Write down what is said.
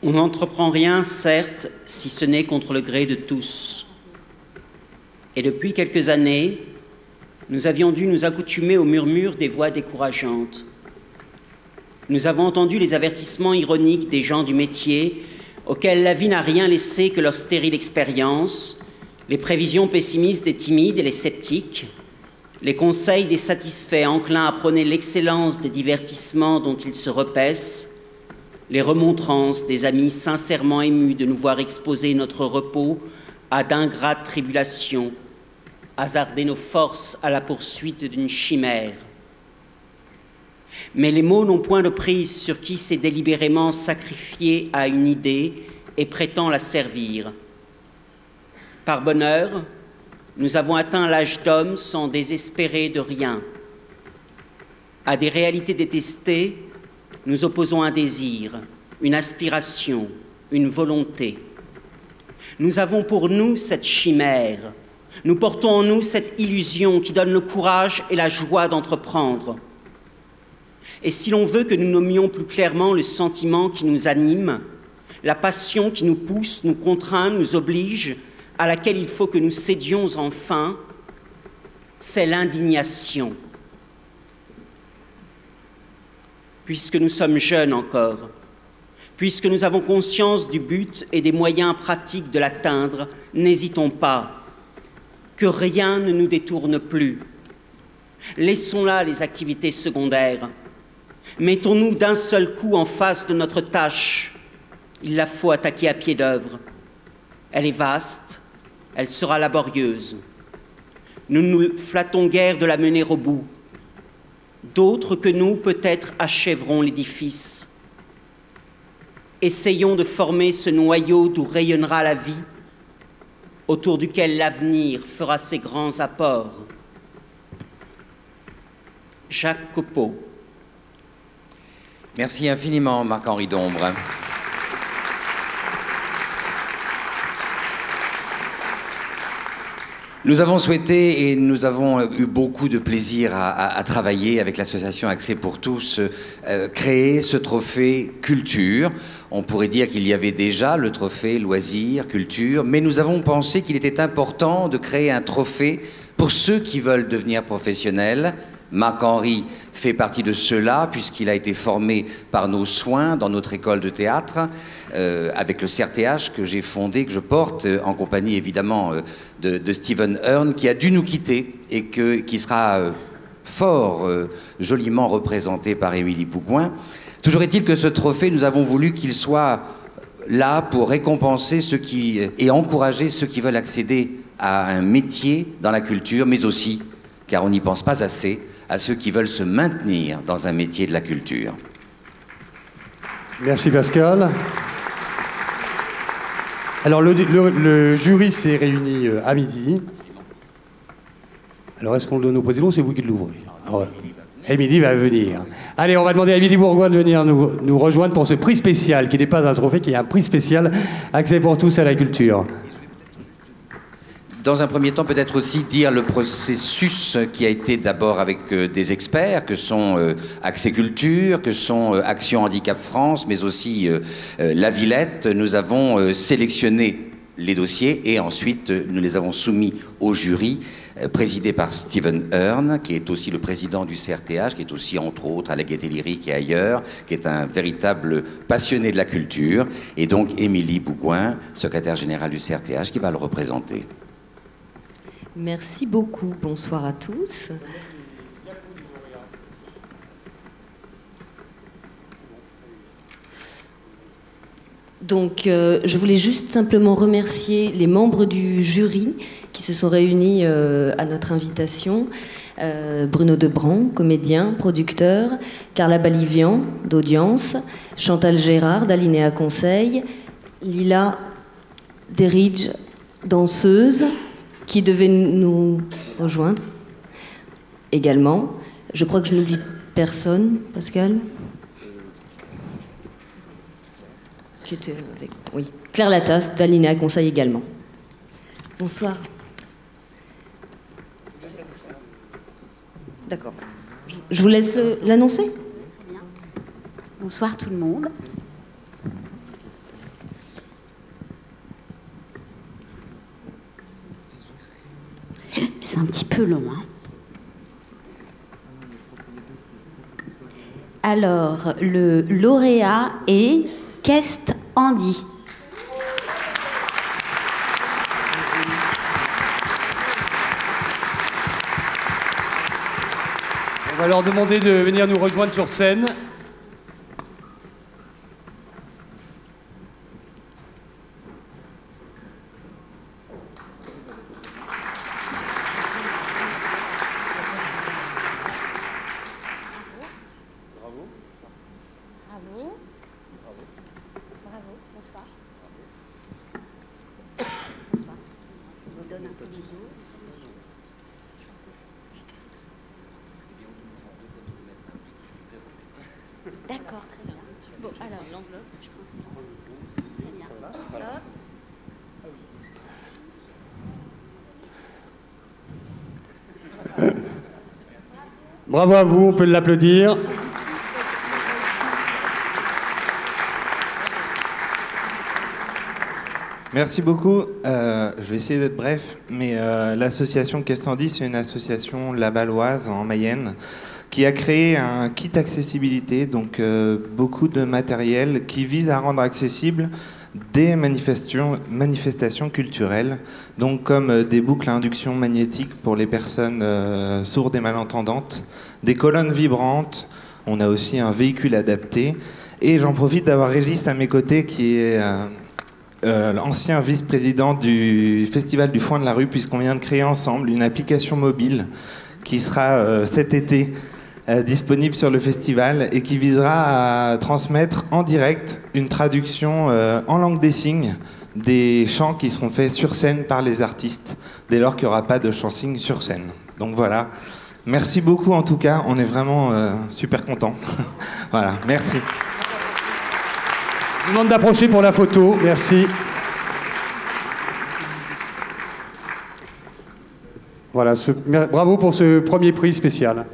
On n'entreprend rien, certes, si ce n'est contre le gré de tous. Et depuis quelques années, nous avions dû nous accoutumer au murmure des voix décourageantes. Nous avons entendu les avertissements ironiques des gens du métier, auxquels la vie n'a rien laissé que leur stérile expérience, les prévisions pessimistes des timides et les sceptiques, les conseils des satisfaits enclins à prôner l'excellence des divertissements dont ils se repaissent, les remontrances des amis sincèrement émus de nous voir exposer notre repos à d'ingrates tribulations, hasarder nos forces à la poursuite d'une chimère. Mais les mots n'ont point de prise sur qui s'est délibérément sacrifié à une idée et prétend la servir. Par bonheur, nous avons atteint l'âge d'homme sans désespérer de rien. À des réalités détestées, nous opposons un désir, une aspiration, une volonté. Nous avons pour nous cette chimère. Nous portons en nous cette illusion qui donne le courage et la joie d'entreprendre. Et si l'on veut que nous nommions plus clairement le sentiment qui nous anime, la passion qui nous pousse, nous contraint, nous oblige, à laquelle il faut que nous cédions enfin, c'est l'indignation. Puisque nous sommes jeunes encore, puisque nous avons conscience du but et des moyens pratiques de l'atteindre, n'hésitons pas, que rien ne nous détourne plus. Laissons là les activités secondaires. Mettons-nous d'un seul coup en face de notre tâche. Il la faut attaquer à pied d'œuvre. Elle est vaste, elle sera laborieuse. Nous ne nous flattons guère de la mener au bout. D'autres que nous, peut-être, achèveront l'édifice. Essayons de former ce noyau d'où rayonnera la vie, autour duquel l'avenir fera ses grands apports. Jacques Copeau. Merci infiniment, Marc-Henri Dombre. Nous avons souhaité et nous avons eu beaucoup de plaisir à travailler avec l'association Accès pour tous, créer ce trophée culture. On pourrait dire qu'il y avait déjà le trophée loisirs, culture, mais nous avons pensé qu'il était important de créer un trophée pour ceux qui veulent devenir professionnels. Marc-Henri fait partie de ceux-là, puisqu'il a été formé par nos soins dans notre école de théâtre, avec le CRTH que j'ai fondé, que je porte, en compagnie évidemment de Steven Hearn, qui a dû nous quitter et qui sera fort joliment représenté par Émilie Bougouin. Toujours est-il que ce trophée, nous avons voulu qu'il soit là pour récompenser et encourager ceux qui veulent accéder à un métier dans la culture, mais aussi, car on n'y pense pas assez, à ceux qui veulent se maintenir dans un métier de la culture. Merci Pascal. Alors le jury s'est réuni à midi. Alors est-ce qu'on le donne au président ou c'est vous qui l'ouvrez? Émilie va venir. Allez, on va demander à Émilie Bourgoin de venir nous rejoindre pour ce prix spécial, qui n'est pas un trophée, qui est un prix spécial Accès pour tous à la culture. Dans un premier temps, peut-être aussi dire le processus qui a été d'abord avec des experts, que sont Accès Culture, que sont Action Handicap France, mais aussi La Villette. Nous avons sélectionné les dossiers et ensuite nous les avons soumis au jury, présidé par Steven Hearn, qui est aussi le président du CRTH, qui est aussi, entre autres, à la Gaîté Lyrique et ailleurs, qui est un véritable passionné de la culture, et donc Émilie Bougouin, secrétaire générale du CRTH, qui va le représenter. Merci beaucoup. Bonsoir à tous. Donc, je voulais juste simplement remercier les membres du jury qui se sont réunis à notre invitation. Bruno Debrand, comédien, producteur, Carla Balivian, d'Audience, Chantal Gérard, d'Alinéa Conseil, Lila Deridge, danseuse, qui devait nous rejoindre également. Je crois que je n'oublie personne, Pascal. Qui était avec... Oui. Claire Latasse, d'Alinéa Conseil également. Bonsoir. D'accord. Je vous laisse l'annoncer. Bonsoir tout le monde. un petit peu long. Hein. Alors, le lauréat est Kest Andy. On va leur demander de venir nous rejoindre sur scène. D'accord, très bien. Bon, alors, l'enveloppe, je pense. Très bien. Hop. Bravo à vous, on peut l'applaudir. Merci beaucoup. Je vais essayer d'être bref, mais l'association Kestandy, c'est une association lavalloise en Mayenne qui a créé un kit accessibilité, donc beaucoup de matériel qui vise à rendre accessible des manifestations culturelles, donc comme des boucles à induction magnétique pour les personnes sourdes et malentendantes, des colonnes vibrantes, on a aussi un véhicule adapté, et j'en profite d'avoir Régis à mes côtés qui est l'ancien vice-président du Festival du Foin de la Rue, puisqu'on vient de créer ensemble une application mobile qui sera cet été disponible sur le festival et qui visera à transmettre en direct une traduction en langue des signes des chants qui seront faits sur scène par les artistes, dès lors qu'il n'y aura pas de chant-signe sur scène. Donc voilà, merci beaucoup en tout cas, on est vraiment super contents. Voilà, merci. Je vous demande d'approcher pour la photo, merci. Voilà, bravo pour ce premier prix spécial.